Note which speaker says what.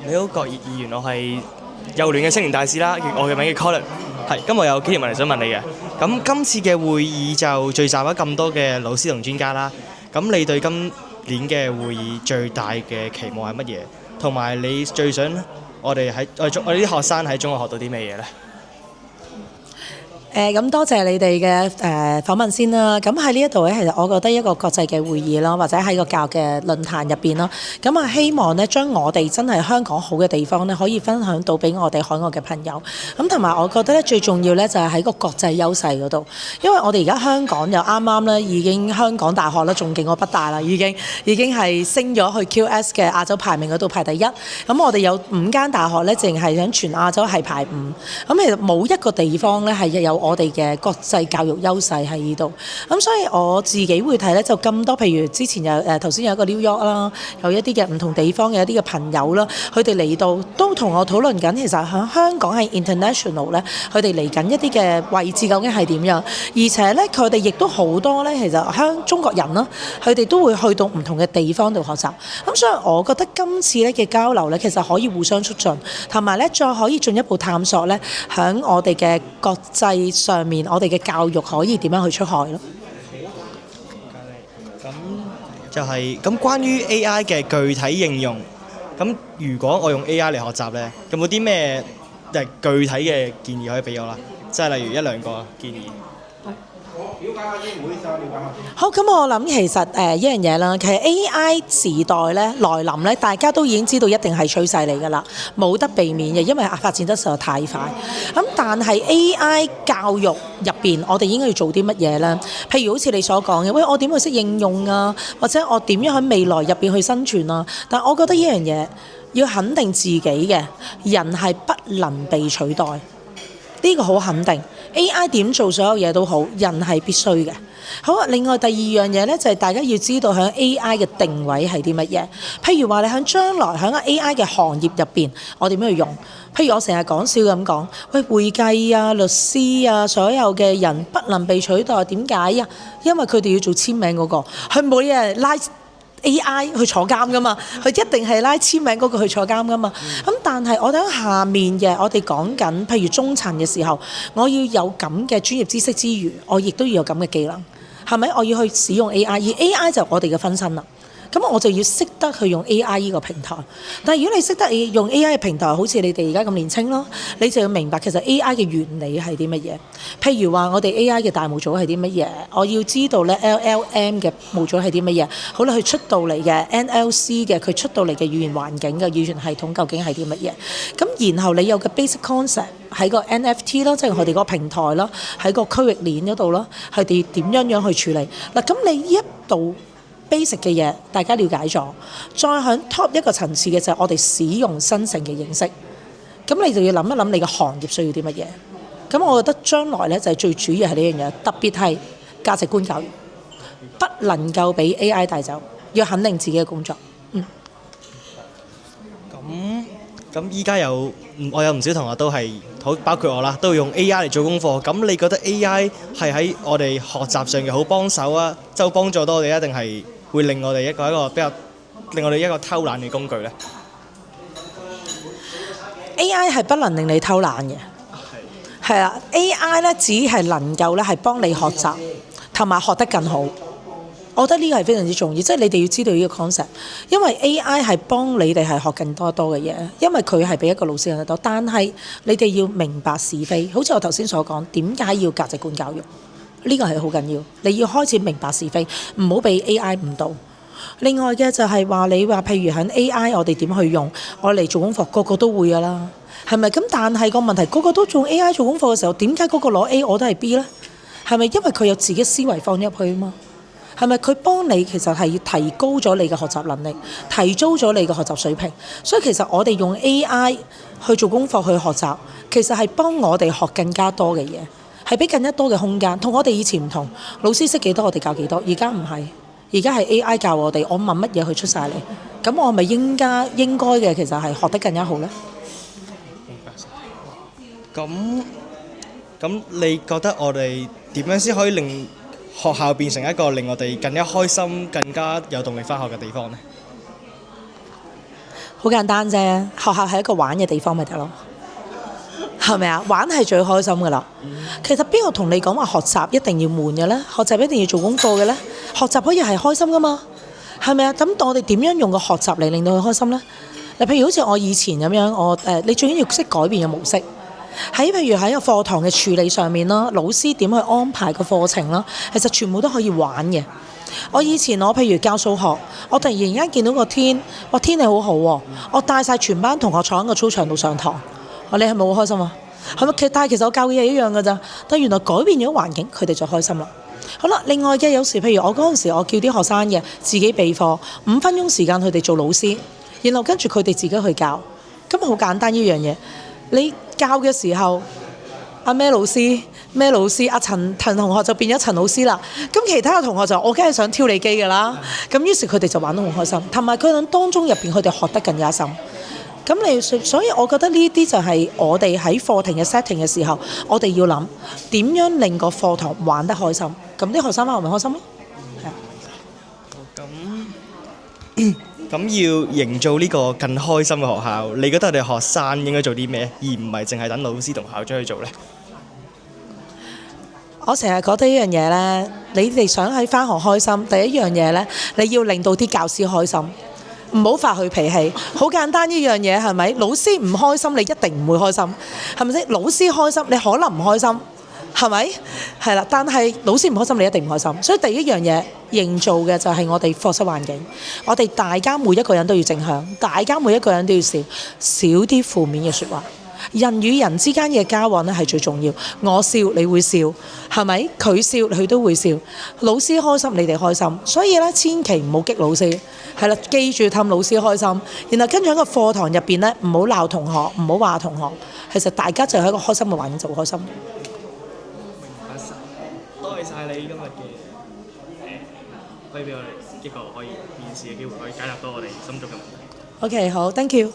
Speaker 1: 你好，郭議員，我係幼聯嘅青年大使啦，我嘅名叫 Colin。係，今日有幾條問題想問你嘅。咁今次嘅會議就聚集咗咁多嘅老師同專家啦。咁你對今年嘅會議最大嘅期望係乜嘢？同埋你最想我哋啲學生喺中學學到啲咩嘢呢？
Speaker 2: 咁多謝你哋嘅訪問先啦。咁喺呢一度咧，其實我覺得一個國際嘅會議啦，或者喺個教育嘅論壇入邊啦，咁啊希望咧將我哋真係香港好嘅地方咧，可以分享到俾我哋海外嘅朋友。咁同埋我覺得咧最重要咧就係喺個國際優勢嗰度，因為我哋而家香港又啱啱咧已經香港大學咧仲勁過北大啦，已經係升咗去 QS 嘅亞洲排名嗰度排第一。咁我哋有5間大學咧，淨係喺全亞洲係排5。咁其實冇一個地方咧係有我哋嘅國際教育優勢喺呢度，咁所以我自己會睇咧就咁多，譬如之前有頭先有一個 New York 啦，有一啲嘅唔同地方嘅一啲嘅朋友啦，佢哋嚟到都同我討論緊，其實喺香港係 international 咧，佢哋嚟緊一啲嘅位置究竟係點樣，而且咧佢哋亦都好多咧，其實中國人啦，佢哋都會去到唔同嘅地方度學習，咁所以我覺得今次咧嘅交流咧，其實可以互相促進，同埋咧再可以進一步探索咧，喺我哋嘅國際上面，我哋嘅教育可以點樣去出海咯？
Speaker 1: 咁就係咁關於 AI 嘅具體應用。咁如果我用 AI 嚟學習呢，有冇啲咩具體嘅建議可以俾我啦？即係例如1-2個建議。
Speaker 2: 好，咁我諗其實一樣嘢啦，其實 AI 時代咧來臨咧，大家都已經知道一定係趨勢嚟㗎啦，冇得避免嘅，因為發展得實在太快。咁但係 AI 教育入邊，我哋應該要做啲乜嘢咧？譬如好似你所講嘅，喂，我點去識應用啊？或者我點樣喺未來入邊去生存啊？但我覺得呢樣嘢要肯定自己嘅，人係不能被取代。呢個好肯定 ，AI 點做所有嘢都好，人係必須嘅。好啊，另外第二樣嘢咧就係大家要知道喺 AI 嘅定位係啲乜嘢。譬如話你喺將來喺個 AI 嘅行業入邊，我點樣去用？譬如我成日講笑咁講，喂，會計啊、律師啊，所有嘅人不能被取代，點解啊？因為佢哋要做簽名嗰個，佢每日拉AI 去坐監噶嘛，佢一定係拉簽名嗰個去坐監噶嘛。咁但係我哋喺下面嘅，我哋講緊譬如中層嘅時候，我要有咁嘅專業知識之餘，我亦都要有咁嘅技能，係咪？我要去使用 AI，而 AI 就我哋嘅分身啦。咁我就要識得去用 AI 呢個平台。但係如果你識得用 AI 嘅平台，好似你哋而家咁年輕咯，你就要明白其實 AI 嘅原理係啲乜嘢。譬如話我哋 AI 嘅大模組係啲乜嘢，我要知道咧 LLM 嘅模組係啲乜嘢。好啦，佢出到嚟嘅 NLC 嘅，佢出到嚟嘅語言環境嘅語言系統究竟係啲乜嘢？咁然後你有個 basic concept 喺個 NFT 咯，即係我哋個平台啦，喺個區域鏈嗰度啦，佢哋點樣去處理嗱？咁你呢一度basic 嘅嘢大家了解咗，再向 top 一個層次嘅就係我哋使用生成嘅形式。咁你就要諗一諗你嘅行業需要啲乜嘢。咁我覺得將來咧就係最主要係呢樣嘢，特別係價值觀教育，不能夠俾 AI 帶走，要肯定自己嘅工作。
Speaker 1: 咁依家我有唔少同學都係包括我啦，都用 AI 嚟做功課。咁你覺得 AI 係喺我哋學習上嘅好幫手啊，即係幫助到我哋，定係會令我哋一個比較令我哋一個偷懶嘅工具呢？
Speaker 2: AI 係不能令你偷懶嘅，係啦。AI 咧只係能夠咧係幫你學習同埋學得更好。我覺得呢個係非常之重要，即係你哋要知道呢個 concept，因為 AI 係幫你哋係學更多嘅嘢，因為佢係比一個老師更多。但係你哋要明白是非，好似我頭先所講，點解要價值觀教育？呢個係好緊要，你要開始明白是非，唔好被 AI 誤導。另外嘅就係話你話，譬如喺 AI 我哋點去用，我嚟做功課，個個都會㗎啦，係咪？咁但係個問題，個個都做 AI 做功課嘅時候，點解嗰個攞 A 我都係 B 呢？係咪因為佢有自己思維放入去啊嘛？係咪佢幫你其實係提高咗你嘅學習能力，提高咗你嘅學習水平？所以其實我哋用 AI 去做功課去學習，其實係幫我哋學更加多嘅嘢，係俾更加多嘅空間。同我哋以前唔同，老師識幾多我哋教幾多，而家唔係，而家係 AI 教我哋，我問乜嘢佢出晒嚟，咁我咪應該嘅其實係學得更加好呢？
Speaker 1: 咁你覺得我哋點樣先可以令學校變成一個令我哋更加開心、更加有動力返學嘅地方呢？
Speaker 2: 好簡單啫，學校係一個玩嘅地方咪得咯，係咪啊？玩係最開心噶啦。其實邊個同你講話學習一定要悶嘅呢？學習一定要做功課嘅呢？學習可以係開心噶嘛？係咪啊？咁我哋點樣用個學習嚟令到佢開心呢？嗱，譬如好似我以前咁樣，你最緊要識改變嘅模式。喺譬如喺個課堂嘅處理上面啦，老師點去安排個課程啦，其實全部都可以玩嘅。我以前譬如教數學，我突然間見到個天，哇，天氣好好喎，我帶晒全班同學坐喺個操場度上堂，你係咪好開心啊？係咪？但係其實我教嘅嘢一樣㗎咋，但原來改變咗環境，佢哋就開心啦。好啦，另外嘅有時譬如我嗰陣時，我叫啲學生嘅自己備課5分鐘時間，佢哋做老師，然後跟住佢哋自己去教，咁好簡單一樣嘢。你教嘅時候，阿咩老師，阿陳同學就變咗陳老師啦。咁其他嘅同學就我梗係想挑你機㗎啦。咁於是佢哋就玩得好開心，同埋佢喺當中入邊佢哋學得更加深。咁所以我覺得呢啲就係我哋喺課程嘅 setting 嘅時候，我哋要諗點樣令個課堂玩得開心。咁啲學生翻學咪開心咯。
Speaker 1: 咁要營造呢個更開心嘅學校，你覺得我哋學生應該做啲咩，而唔係淨係等老師同校長去做呢？
Speaker 2: 我成日覺得一樣嘢呢，你哋想喺翻學開心，第一樣嘢呢，你要令到啲教師開心，唔好發佢脾氣。好簡單一樣嘢係咪？老師唔開心，你一定唔會開心，係咪先？老師開心，你可能唔開心。係咪？係啦，但係老師唔開心，你一定唔開心。所以第一樣嘢營造嘅就係我哋課室環境，我哋大家每一個人都要正向，大家每一個人都要少啲負面嘅説話。人與人之間嘅交往咧係最重要。我笑你會笑，係咪？佢笑佢都會笑。老師開心，你哋開心。所以咧，千祈唔好激老師，係啦，記住氹老師開心。然後跟住喺個課堂入邊咧，唔好鬧同學，唔好話同學。其實大家就喺一個開心嘅環境就會開心。
Speaker 1: 多謝晒你今日嘅可以俾我哋一個可以面試嘅機會，可以解答到我哋心中嘅問題。
Speaker 2: OK，好，thank you。